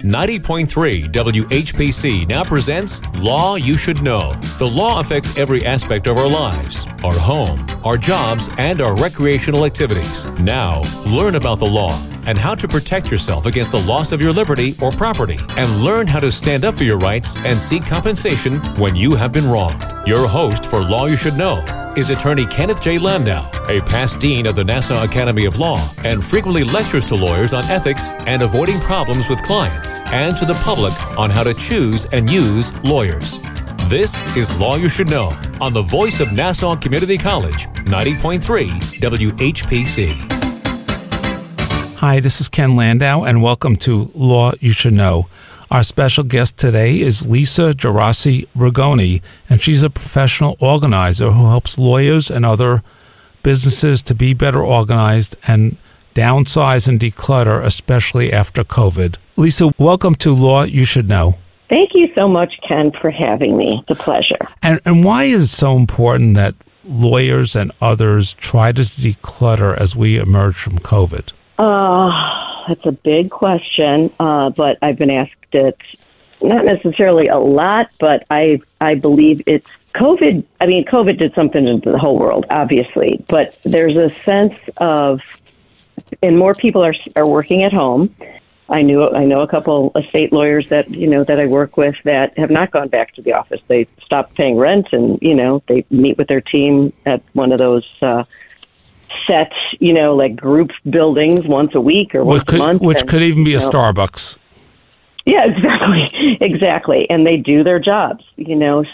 90.3 WHPC now presents Law You Should Know. The law affects every aspect of our lives, our home, our jobs, and our recreational activities. Now, learn about the law and how to protect yourself against the loss of your liberty or property, and learn how to stand up for your rights and seek compensation when you have been wronged. Your host for Law You Should Know is attorney Kenneth J. Landau, a past dean of the Nassau Academy of Law, and frequently lectures to lawyers on ethics and avoiding problems with clients, and to the public on how to choose and use lawyers. This is Law You Should Know on the voice of Nassau Community College, 90.3 WHPC. Hi, this is Ken Landau, and welcome to Law You Should Know. Our special guest today is Lisa Gerasi Rigoni, and she's a professional organizer who helps lawyers and other businesses to be better organized and downsize and declutter, especially after COVID. Lisa, welcome to Law You Should Know. Thank you so much, Ken, for having me. It's a pleasure. And why is it so important that lawyers and others try to declutter as we emerge from COVID? That's a big question, but I've been asked it not necessarily a lot, but I believe it's COVID. I mean, COVID did something to the whole world, obviously, but there's a sense of, and more people are working at home. I know a couple estate lawyers that I work with that have not gone back to the office. They stopped paying rent, and they meet with their team at one of those set, like group buildings once a week or once a month. Which could even be a Starbucks. Yeah, exactly. And they do their jobs,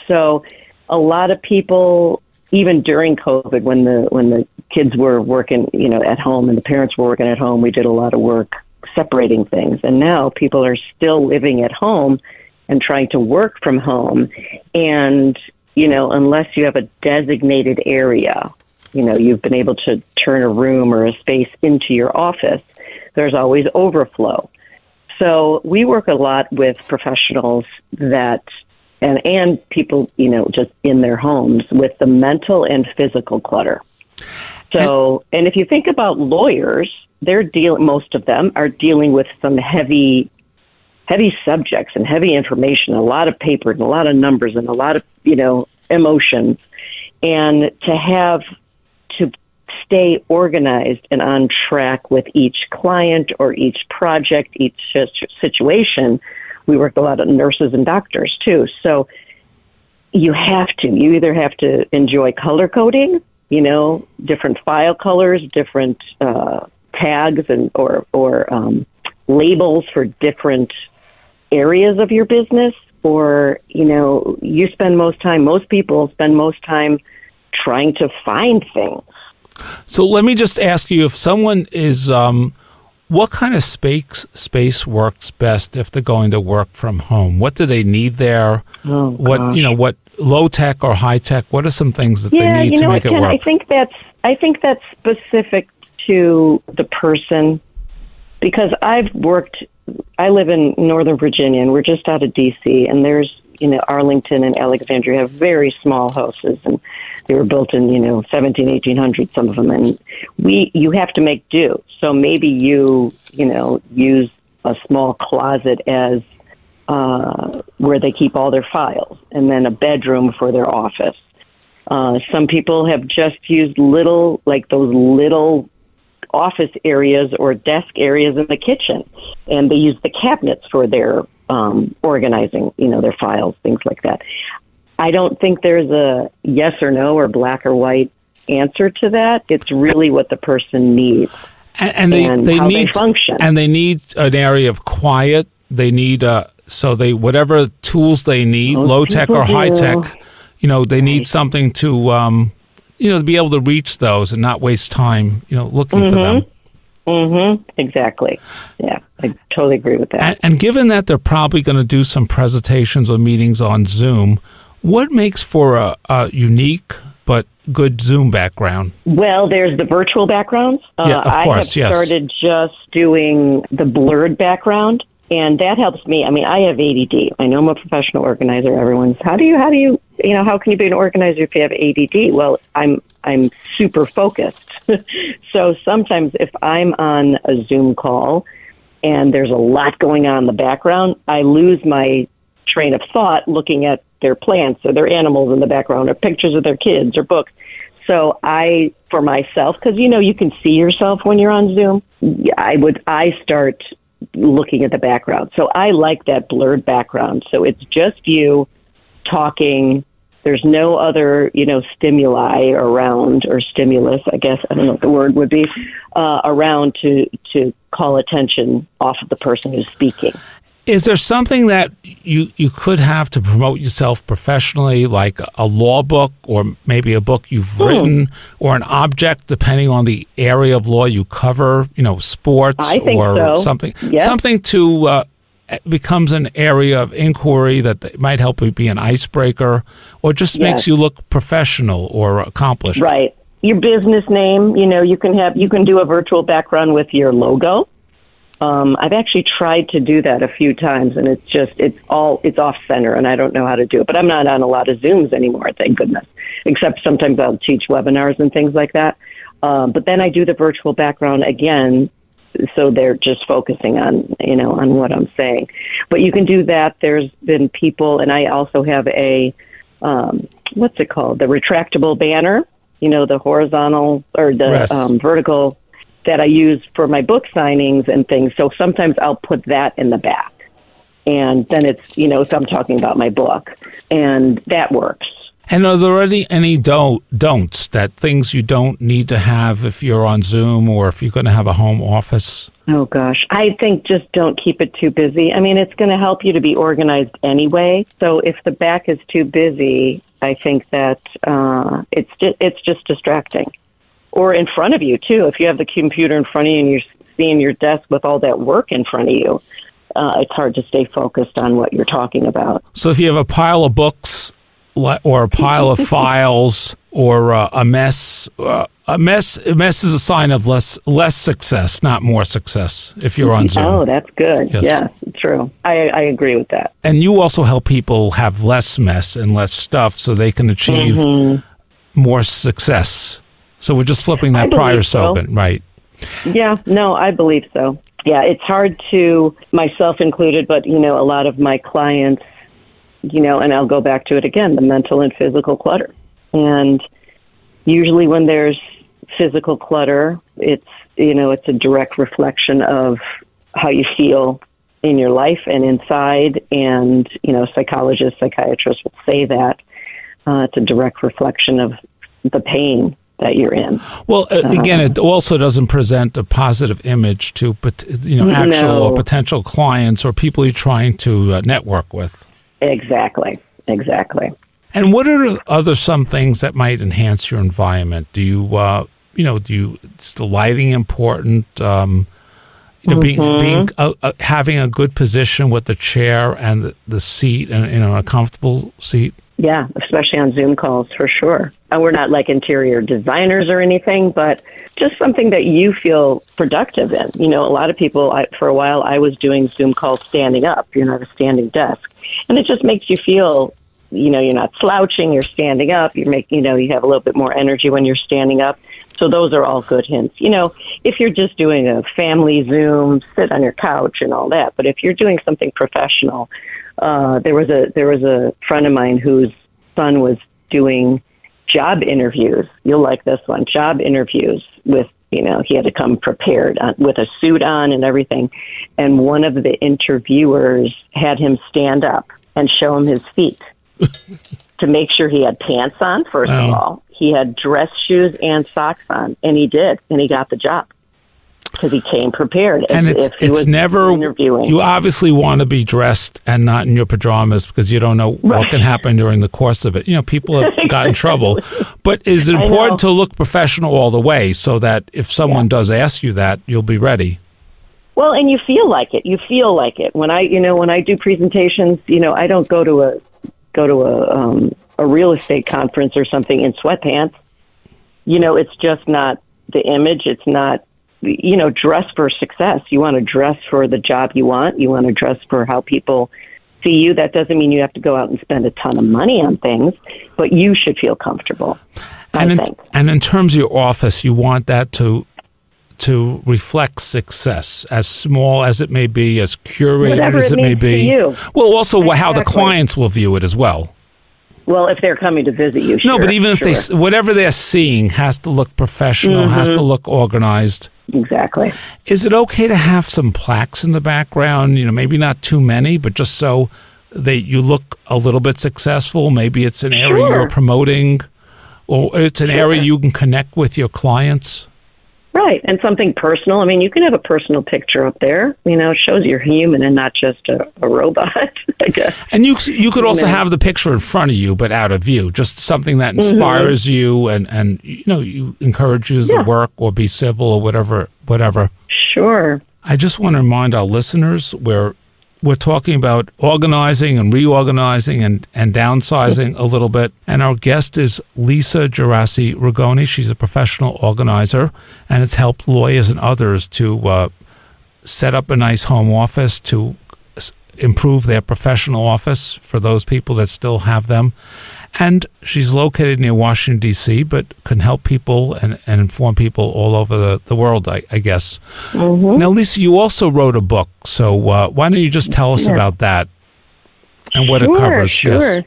So a lot of people, even during COVID, when the kids were working, at home and the parents were working at home, we did a lot of work separating things. And now people are still living at home and trying to work from home. And, unless you have a designated area, you've been able to turn a room or a space into your office, there's always overflow. So we work a lot with professionals that, and people, just in their homes with the mental and physical clutter. So, and if you think about lawyers, most of them are dealing with some heavy subjects and heavy information, a lot of paper and a lot of numbers and a lot of, emotions. And to stay organized and on track with each client or each project, each situation. We work with a lot of nurses and doctors too. So you either have to enjoy color coding, different file colors, different tags or labels for different areas of your business, or, most people spend most time trying to find things. So let me just ask you, if someone is, what kind of space works best if they're going to work from home? What do they need there? What low tech or high tech? What are some things that they need to make it work? I think that's specific to the person, because I live in Northern Virginia, and we're just out of D.C., and there's, Arlington and Alexandria have very small houses, and they were built in, 17, 1800, some of them, and you have to make do. So maybe you use a small closet as where they keep all their files, and then a bedroom for their office. Some people have just used those little office areas or desk areas in the kitchen, and they use the cabinets for their organizing, their files, things like that. I don't think there's a yes or no or black or white answer to that. It's really what the person needs and how they function. And they need an area of quiet. They need whatever tools they need, low tech or high tech, they need something to to be able to reach those and not waste time, looking for them. Mm-hmm. Exactly. Yeah, I totally agree with that. And given that they're probably going to do some presentations or meetings on Zoom, what makes for a unique but good Zoom background? Well, there's the virtual backgrounds. Of course, I have started just doing the blurred background, and that helps me. I mean, I have ADD. I know I'm a professional organizer. Everyone's, how can you be an organizer if you have ADD? Well, I'm super focused. So sometimes if I'm on a Zoom call and there's a lot going on in the background, I lose my train of thought looking at their plants or their animals in the background or pictures of their kids or books. So for myself, because, you can see yourself when you're on Zoom, I start looking at the background. So I like that blurred background. So it's just you talking. There's no other, stimuli around, or stimulus, I guess, I don't know what the word would be, around to call attention off of the person who's speaking. Is there something that you could have to promote yourself professionally, like a law book or maybe a book you've written, or an object, depending on the area of law you cover, sports or something? Yep. Something to becomes an area of inquiry that might help you be an icebreaker, or just makes you look professional or accomplished. Right. Your business name, you can do a virtual background with your logo. I've actually tried to do that a few times, and it's off center, and I don't know how to do it. But I'm not on a lot of Zooms anymore, thank goodness. Except sometimes I'll teach webinars and things like that. But then I do the virtual background again, so they're just focusing on on what I'm saying. But you can do that. There's been people, and I also have a what's it called? The retractable banner. The horizontal or the vertical that I use for my book signings and things. So sometimes I'll put that in the back. And then it's, if I'm talking about my book. And that works. And are there any don'ts, that things you don't need to have if you're on Zoom or if you're going to have a home office? Oh, gosh. I think just don't keep it too busy. I mean, it's going to help you to be organized anyway. So if the back is too busy, I think that it's just distracting. Or in front of you, too. If you have the computer in front of you and you're seeing your desk with all that work in front of you, it's hard to stay focused on what you're talking about. So if you have a pile of books or a pile of files or a mess is a sign of less success, not more success, if you're on Zoom. Oh, that's good. Yes. Yeah, true. I agree with that. And you also help people have less mess and less stuff so they can achieve more success. So we're just flipping that prior slogan, right? Yeah, no, I believe so. Yeah, it's hard to, myself included, but, a lot of my clients, and I'll go back to it again, the mental and physical clutter. And usually when there's physical clutter, it's a direct reflection of how you feel in your life and inside. And, psychologists, psychiatrists will say that it's a direct reflection of the pain that you're in. Well, again, it also doesn't present a positive image to, actual or potential clients or people you're trying to network with. Exactly. And what are some things that might enhance your environment? Do you, is the lighting important? Being having a good position with the chair and the seat and a comfortable seat. Yeah, especially on Zoom calls, for sure. And we're not like interior designers or anything, but just something that you feel productive in. A lot of people, for a while, I was doing Zoom calls standing up, at a standing desk. And it just makes you feel, you're not slouching, you're standing up, you have a little bit more energy when you're standing up. So those are all good hints. If you're just doing a family Zoom, sit on your couch and all that. But if you're doing something professional, there was a friend of mine whose son was doing job interviews. You'll like this one. Job interviews with, he had to come prepared with a suit on and everything. And one of the interviewers had him stand up and show him his feet to make sure he had pants on, first of all. He had dress shoes and socks on, and he did, and he got the job. Because he came prepared. And it's never interviewing. You obviously want to be dressed and not in your pajamas because you don't know what can happen during the course of it. People have got in trouble. But is it important to look professional all the way so that if someone does ask you that, you'll be ready? Well, and you feel like it. When I do presentations, I don't go to a real estate conference or something in sweatpants. It's just not the image. It's not. Dress for success. You want to dress for the job you want. You want to dress for how people see you. That doesn't mean you have to go out and spend a ton of money on things, but you should feel comfortable, I think. And in terms of your office, you want that to to reflect success, as small as it may be, as curated Whatever as it may means to be. you. Well, also how the Exactly. clients will view it as well. Well, if they're coming to visit you, No, sure, but even if sure. whatever they're seeing has to look professional, has to look organized. Exactly. Is it okay to have some plaques in the background? Maybe not too many, but just so you look a little bit successful. Maybe it's an area Sure. you're promoting, or it's an area you can connect with your clients. Right, and something personal. I mean, you can have a personal picture up there. It shows you're human and not just a robot, I guess. And you could also have the picture in front of you, but out of view. Just something that inspires you and you encourages the work, or be civil, or whatever. Sure. I just want to remind our listeners we're talking about organizing and reorganizing and downsizing a little bit. And our guest is Lisa Gerasi Rigoni. She's a professional organizer, and it's helped lawyers and others to set up a nice home office, to improve their professional office for those people that still have them. And she's located near Washington, D.C., but can help people and inform people all over the world, I guess. Mm-hmm. Now, Lisa, you also wrote a book, so why don't you just tell us about that and what it covers? Sure.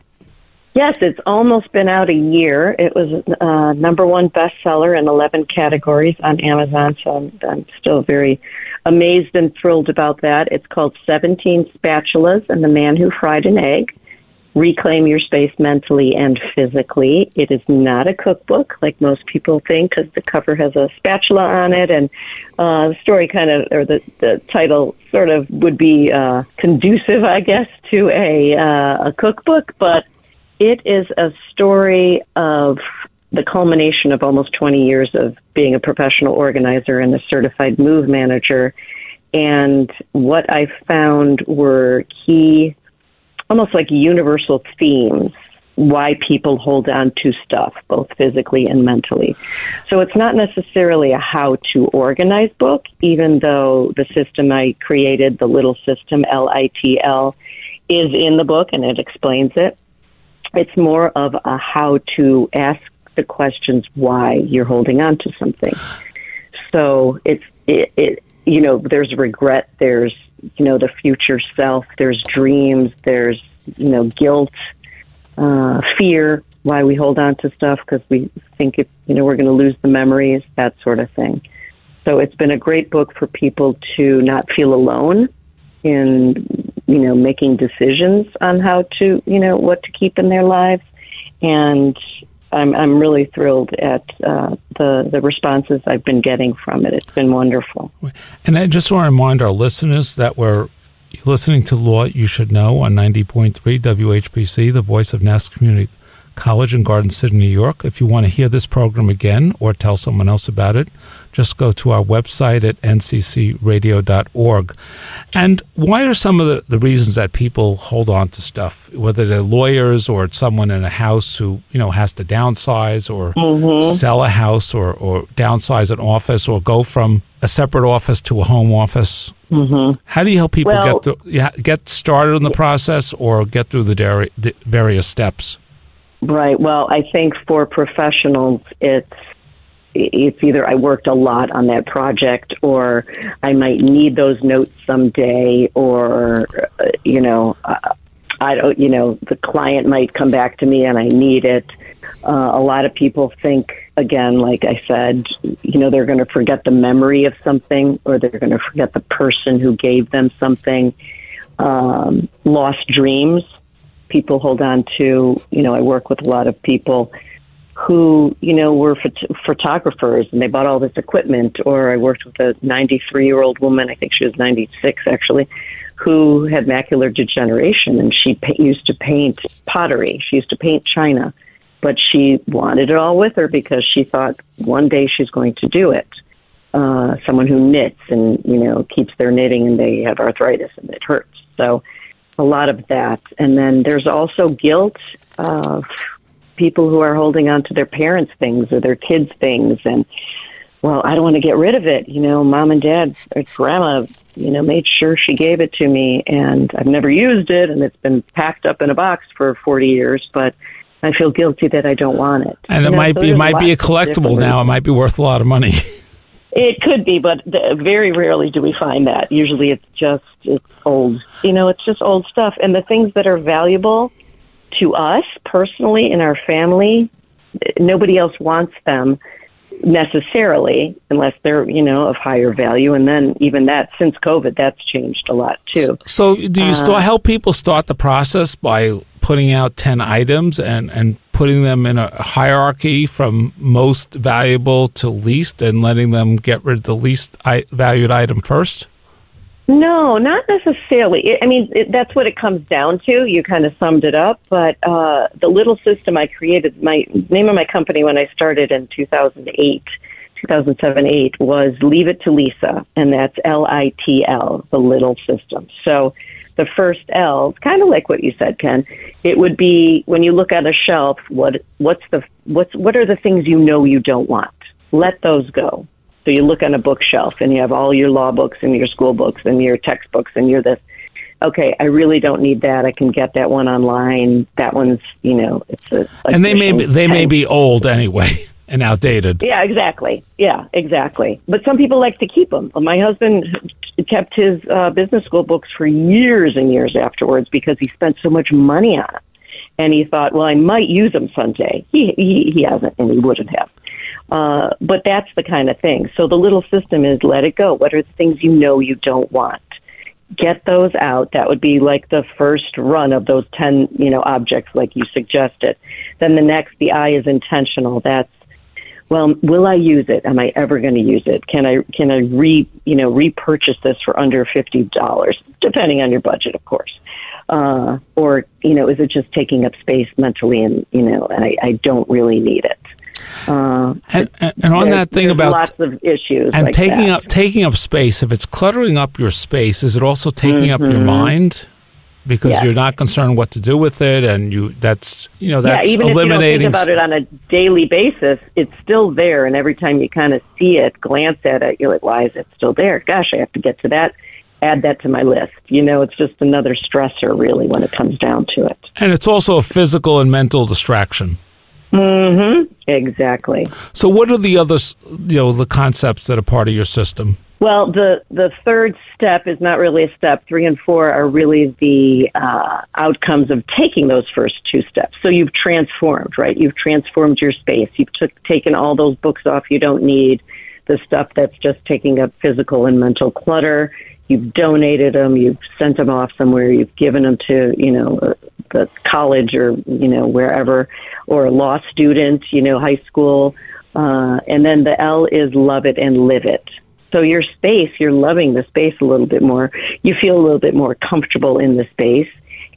Yes, it's almost been out a year. It was #1 bestseller in 11 categories on Amazon, so I'm still very amazed and thrilled about that. It's called 17 Spatulas and the Man Who Fried an Egg. Reclaim your space mentally and physically. It is not a cookbook like most people think, because the cover has a spatula on it, and the story the title sort of would be conducive, I guess, to a cookbook, but it is a story of the culmination of almost 20 years of being a professional organizer and a certified move manager. And what I found were key, almost like universal themes, why people hold on to stuff, both physically and mentally. So it's not necessarily a how-to organize book, even though the system I created, the little system, LITL, is in the book and it explains it. It's more of a how to ask the questions why you're holding on to something. So there's regret, there's the future self, there's dreams, there's guilt, fear, why we hold on to stuff, because we think we're going to lose the memories, that sort of thing. So it's been a great book for people to not feel alone in making decisions on how to what to keep in their lives. And I'm really thrilled at the responses I've been getting from it. It's been wonderful. And I just want to remind our listeners that we're listening to Law You Should Know on 90.3 WHPC, the voice of Nassau Community College in Garden City, New York. If you want to hear this program again or tell someone else about it, just go to our website at nccradio.org. And why are some of the reasons that people hold on to stuff, whether they're lawyers or it's someone in a house who, has to downsize or sell a house or downsize an office or go from a separate office to a home office? Mm-hmm. How do you help people get started in the process or get through the various steps? Right. Well, I think for professionals, it's either I worked a lot on that project, or I might need those notes someday, or I don't. The client might come back to me and I need it. A lot of people think, again, like I said, they're going to forget the memory of something, or they're going to forget the person who gave them something. Lost dreams. People hold on to, I work with a lot of people who, were photographers and they bought all this equipment, or I worked with a 93-year-old woman, I think she was 96 actually, who had macular degeneration, and she used to paint pottery. She used to paint china, but she wanted it all with her because she thought one day she's going to do it. Someone who knits and, keeps their knitting, and they have arthritis and it hurts. So a lot of that. And then there's also guilt of people who are holding on to their parents' things or their kids' things. And, well, I don't want to get rid of it. Mom and dad or grandma, made sure she gave it to me, and I've never used it, and it's been packed up in a box for 40 years, but I feel guilty that I don't want it. And it might be a collectible now. It might be worth a lot of money. It could be, but very rarely do we find that. Usually it's old. It's just old stuff. And the things that are valuable to us personally in our family, nobody else wants them necessarily unless they're, of higher value. And then even that, since COVID, that's changed a lot too. So do you still help people start the process by putting out 10 items and putting them in a hierarchy from most valuable to least and letting them get rid of the least valued item first? No, not necessarily. That's what it comes down to. You kind of summed it up. But the little system I created, my name of my company when I started in 2007-8, was Leave It to Lisa, and that's LITL, the little system. So the first L, kind of like what you said, Ken. It would be when you look at a shelf, what are the things you don't want? Let those go. So you look on a bookshelf and you have all your law books and your school books and your textbooks and you're this. Okay, I really don't need that. I can get that one online. That one's, it's a. And they may be old anyway and outdated. Yeah, exactly. But some people like to keep them. My husband kept his business school books for years and years afterwards because he spent so much money on it. And he thought, well, I might use them someday. He hasn't, and he wouldn't have. But that's the kind of thing. So the little system is let it go. What are the things you don't want? Get those out. That would be like the first run of those 10, objects like you suggested. Then the next, the I is intentional. That's, well, will I use it? Am I ever going to use it? Can I repurchase this for under $50? Depending on your budget, of course. Or, is it just taking up space mentally and I don't really need it. And on that thing about lots of issues and like taking up space, if it's cluttering up your space, is it also taking up your mind because you're not concerned what to do with it, and that's even eliminating. If you don't think about it on a daily basis, it's still there, and every time you kind of see it, glance at it, you're like, why is it still there? Gosh, I have to get to that. Add that to my list. It's just another stressor, really, when it comes down to it. And it's also a physical and mental distraction. Mm-hmm. Exactly. So what are the other, the concepts that are part of your system? Well, the third step is not really a step. 3 and 4 are really the outcomes of taking those first two steps. So you've transformed, right? You've transformed your space. You've taken all those books off you don't need, the stuff that's just taking up physical and mental clutter. You've donated them. You've sent them off somewhere. You've given them to, the college or, wherever, or a law student, high school. And then the L is love it and live it. So your space, you're loving the space a little bit more. You feel a little bit more comfortable in the space.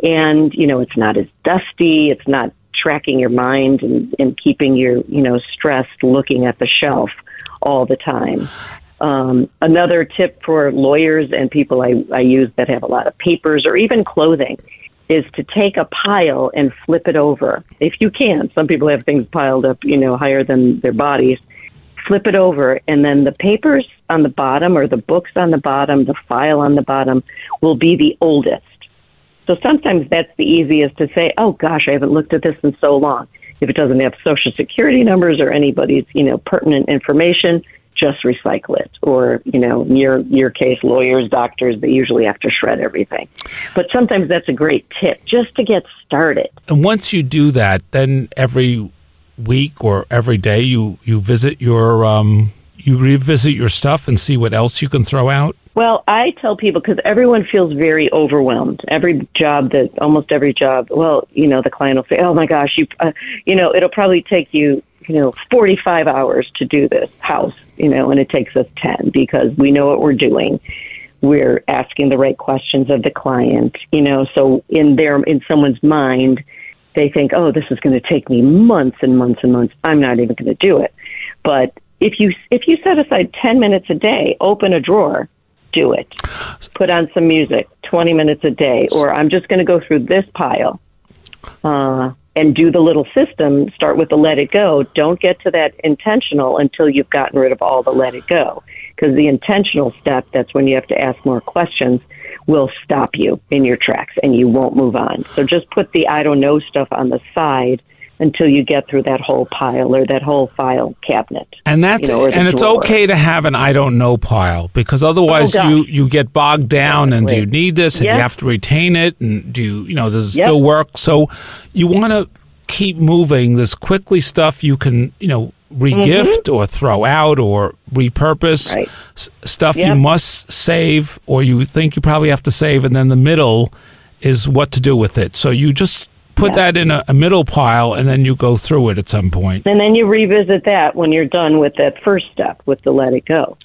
And, it's not as dusty. It's not tracking your mind and keeping you, stressed looking at the shelf all the time. Another tip for lawyers and people I use that have a lot of papers or even clothing is to take a pile and flip it over. If you can, some people have things piled up, higher than their bodies. Flip it over, and then the papers on the bottom or the books on the bottom, the file on the bottom will be the oldest. So sometimes that's the easiest to say, oh gosh, I haven't looked at this in so long. If it doesn't have Social Security numbers or anybody's, pertinent information, just recycle it. Or, in your case, lawyers, doctors, they usually have to shred everything. But sometimes that's a great tip just to get started. And once you do that, then every week or every day you visit you revisit your stuff and see what else you can throw out? Well, I tell people, because everyone feels very overwhelmed. Almost every job, the client will say, oh my gosh, it'll probably take you, 45 hours to do this house, and it takes us 10 because we know what we're doing. We're asking the right questions of the client, so in someone's mind, they think, oh, this is going to take me months and months and months. I'm not even going to do it. But if you set aside 10 minutes a day, open a drawer, do it. Put on some music, 20 minutes a day, or I'm just going to go through this pile and do the little system. Start with the let it go. Don't get to that intentional until you've gotten rid of all the let it go. Because the intentional step, that's when you have to ask more questions, will stop you in your tracks and you won't move on. So just put the I don't know stuff on the side until you get through that whole pile or that whole file cabinet. And that's and it's drawer. okay to have an I don't know pile, because otherwise you get bogged down. And do you need this? And you have to retain it, and does it still work? So you want to keep moving. This quickly stuff you can regift or throw out or repurpose. Right. Stuff you must save, or you think you probably have to save, and then the middle is what to do with it. So you just put that in a middle pile, and then you go through it at some point. And then you revisit that when you're done with that first step, with the let it go.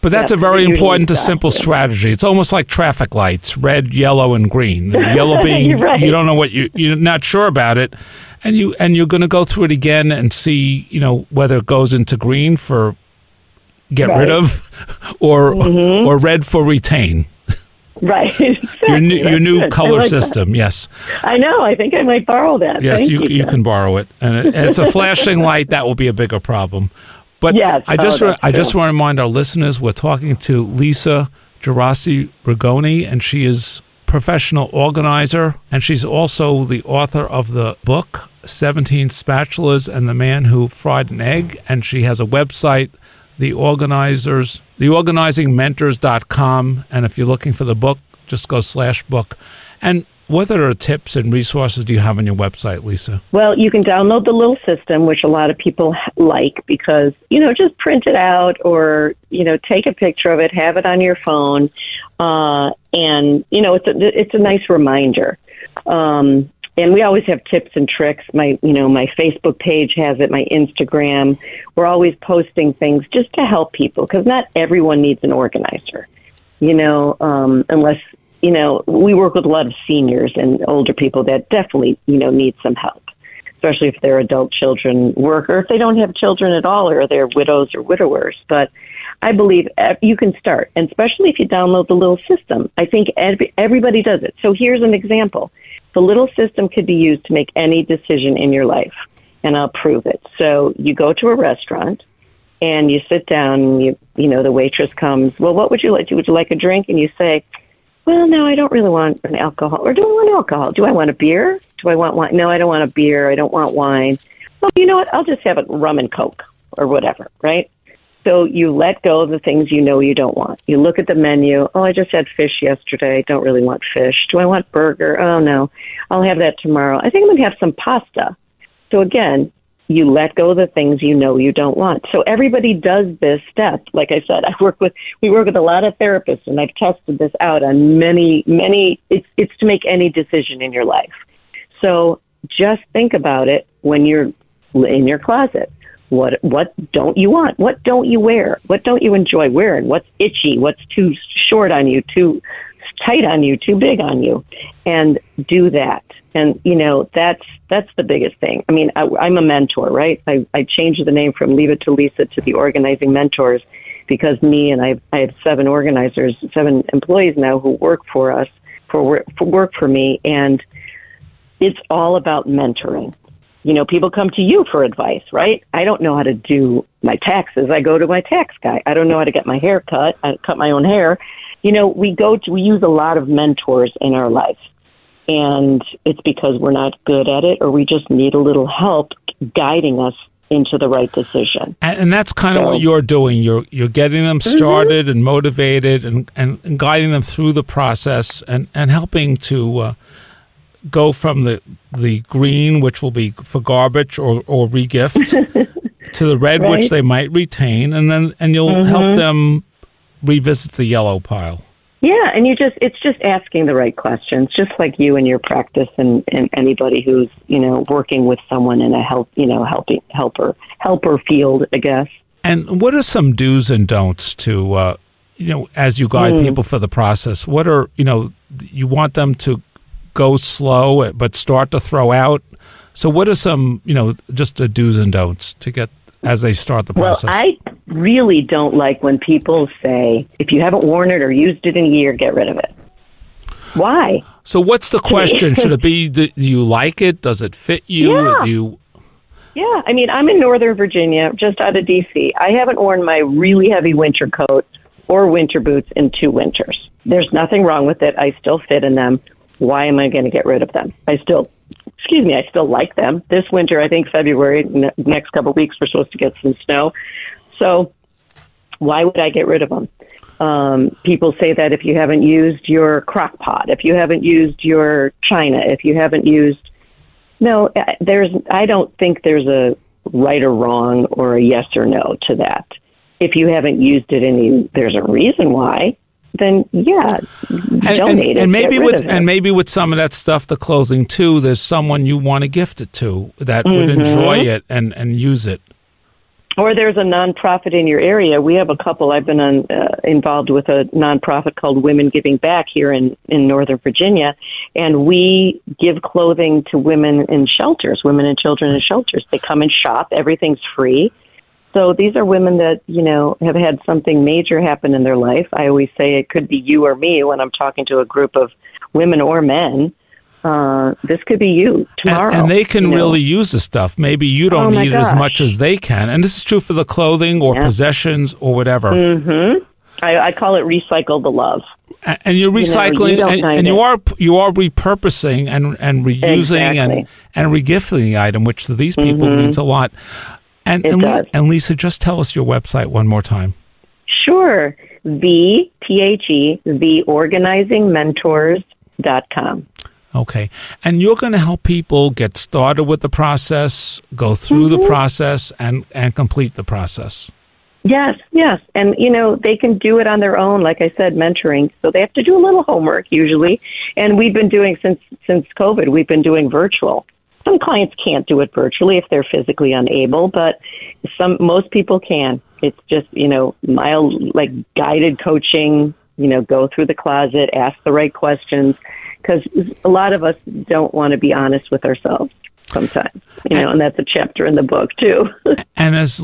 But that's a very important to simple strategy. It's almost like traffic lights, red, yellow, and green. The yellow being you don't know what you're not sure about it, and you're going to go through it again and see whether it goes into green for get rid of, or red for retain. Right. Exactly. Your new color system, yes. I know. I think I might borrow that. Yes, you can borrow it. And it's a flashing light. That will be a bigger problem. But I just want to remind our listeners, we're talking to Lisa Gerasi Rigoni, and she is professional organizer, and she's also the author of the book, 17 Spatulas and the Man Who Fried an Egg, and she has a website, theorganizingmentors.com, and if you're looking for the book, just go /book. And what other tips and resources do you have on your website, Lisa? Well, you can download the little system, which a lot of people like, because, just print it out or, take a picture of it, have it on your phone, and, it's a nice reminder. And we always have tips and tricks. My Facebook page has it, my Instagram. We're always posting things just to help people, because not everyone needs an organizer, unless, we work with a lot of seniors and older people that definitely, need some help, especially if their adult children work, or if they don't have children at all, or they're widows or widowers. But I believe you can start, and especially if you download the little system. I think everybody does it. So here's an example. The little system could be used to make any decision in your life, and I'll prove it. So you go to a restaurant, and you sit down, and the waitress comes, well, what would you like? Would you like a drink? And you say, well, no, I don't really want an alcohol. Or do I want alcohol? Do I want a beer? Do I want wine? No, I don't want a beer. I don't want wine. Well, you know what? I'll just have a rum and Coke or whatever, right? So you let go of the things you don't want. You look at the menu. Oh, I just had fish yesterday. I don't really want fish. Do I want burger? Oh, no. I'll have that tomorrow. I think I'm going to have some pasta. So again, you let go of the things you don't want. So everybody does this step. Like I said, we work with a lot of therapists, and I've tested this out on many, it's to make any decision in your life. So just think about it when you're in your closet. What don't you want? What don't you wear? What don't you enjoy wearing? What's itchy? What's too short on you? Too tight on you? Too big on you? And do that. And, that's the biggest thing. I mean, I'm a mentor, right? I changed the name from Leave It to Lisa to the Organizing Mentors, because I have 7 organizers, 7 employees now who work for us, work for me. And it's all about mentoring. People come to you for advice, right? I don't know how to do my taxes. I go to my tax guy. I don't know how to get my hair cut. I cut my own hair. We use a lot of mentors in our life. And it's because we're not good at it, or we just need a little help guiding us into the right decision. And that's kind of what you're doing. You're getting them started and motivated and guiding them through the process and helping to go from the green, which will be for garbage or regift, to the red, which they might retain, and you'll help them revisit the yellow pile. Yeah, and it's just asking the right questions, just like you in your practice, and anybody who's working with someone in a helper field, I guess. And what are some do's and don'ts to as you guide people for the process? What are you want them to go slow but start to throw out? So what are some just the do's and don'ts to get as they start the process? Well, I really don't like when people say, if you haven't worn it or used it in a year, get rid of it. Why? So what's the question? Should it be, do you like it? Does it fit you? Yeah. I mean, I'm in Northern Virginia, just out of D.C. I haven't worn my really heavy winter coat or winter boots in 2 winters. There's nothing wrong with it. I still fit in them. Why am I going to get rid of them? I still like them. This winter, I think February, next couple of weeks, we're supposed to get some snow. So why would I get rid of them? People say that if you haven't used your crock pot, if you haven't used your china, if you haven't used... No, I don't think there's a right or wrong or a yes or no to that. If you haven't used it and there's a reason why, then yeah, donate it. And maybe with some of that stuff, the clothing too, there's someone you want to gift it to that would enjoy it and use it. Or there's a nonprofit in your area. We have a couple. I've been involved with a nonprofit called Women Giving Back here in Northern Virginia, and we give clothing to women in shelters, women and children in shelters. They come and shop. Everything's free. So these are women that, have had something major happen in their life. I always say it could be you or me when I'm talking to a group of women or men. This could be you tomorrow. And they can really use the stuff. Maybe you don't need it as much as they can. And this is true for the clothing or possessions or whatever. Mm-hmm. I call it recycle the love. And you're recycling, and you are repurposing and reusing and regifting the item, which to these people means a lot. And Lisa, just tell us your website one more time. Sure. theorganizingmentors.com. Okay. And you're going to help people get started with the process, go through the process, and complete the process. Yes. And, they can do it on their own, like I said, mentoring. So they have to do a little homework usually. And we've been doing, since COVID, we've been doing virtual. Some clients can't do it virtually if they're physically unable, but most people can. It's just, mild, like guided coaching, go through the closet, ask the right questions, because a lot of us don't want to be honest with ourselves sometimes, and that's a chapter in the book too. And as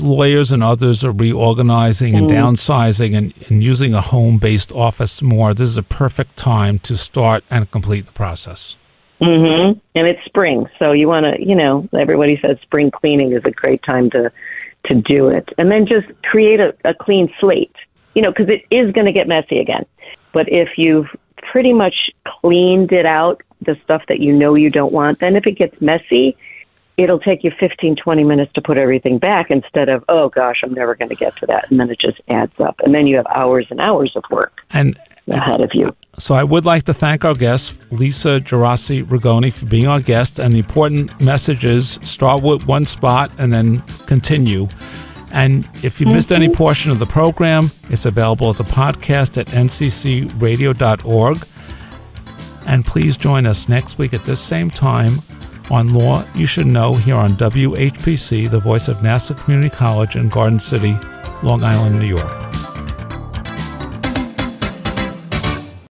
lawyers and others are reorganizing and downsizing and using a home-based office more, this is a perfect time to start and complete the process. Mm-hmm. And it's spring, so you want to, everybody says spring cleaning is a great time to do it. And then just create a clean slate, because it is going to get messy again. But if you've pretty much cleaned it out, the stuff that you don't want, then if it gets messy, it'll take you 15, 20 minutes to put everything back instead of, oh gosh, I'm never going to get to that. And then it just adds up. And then you have hours and hours of work ahead of you. So I would like to thank our guest, Lisa Gerasi Rigoni, for being our guest. And the important message is start with one spot and then continue. And if you missed any portion of the program, it's available as a podcast at nccradio.org. And please join us next week at this same time on Law You Should Know here on WHPC, the voice of Nassau Community College in Garden City, Long Island, New York.